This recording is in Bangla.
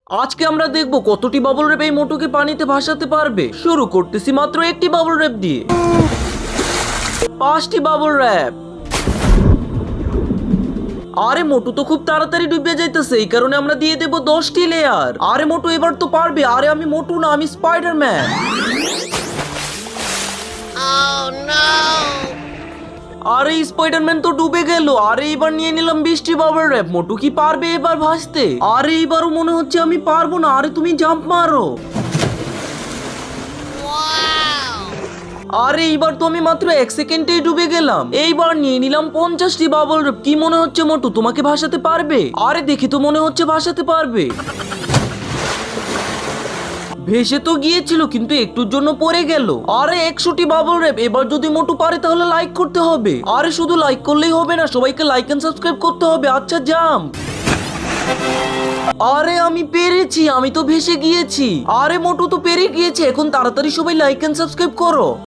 আজকে আমরা দেখব কতটি বাবল র্যাপ এই মোটুকে পানিতে ভাসাতে পারবে। শুরু করতেছি মাত্র একটি বাবল র্যাপ দিয়ে। 5টি বাবল র্যাপ। আরে মোটু তো খুব তাড়াতাড়ি ডুবে যাইতেছে, এই কারণে আমরা দিয়ে দেব 10টি লেয়ার। আরে মোটু এবার তো পারবে। আরে আমি মোটু না, আমি স্পাইডারম্যান। আরে স্পাইডারম্যান তো ডুবে গেল। আরে এবার নিয়ে নিলাম 20টি বাবল র্যাপ। মোটু কি পারবে এবার ভাসতে? আরে এবারও মনে হচ্ছে আমি পারবো না। আরে তুমি জাম্প মারো। আরে এইবার তো আমি মাত্র 1 সেকেন্ডেই ডুবে গেলাম। এইবার নিয়ে নিলাম 50টি বাবল র্যাপ। কি মনে হচ্ছে মোটু তোমাকে ভাসাতে পারবে? আরে দেখি তো মনে হচ্ছে ভাসাতে পারবে। ভেসে তো গিয়েছিল কিন্তু একটুর জন্য পড়ে গেল। আরে 100টি বাবল র্যাপ। এবার যদি মোটু পারে তাহলে লাইক করতে হবে। আরে শুধু লাইক করলেই হবে না, সবাইকে লাইক এন্ড সাবস্ক্রাইব করতে হবে। আচ্ছা জাম্প। আরে আমি পেরেছি, আমি তো ভেসে গিয়েছি। আরে মোটু তো পেরে গিয়েছে। এখন তাড়াতাড়ি সবাই লাইক এন্ড সাবস্ক্রাইব করো।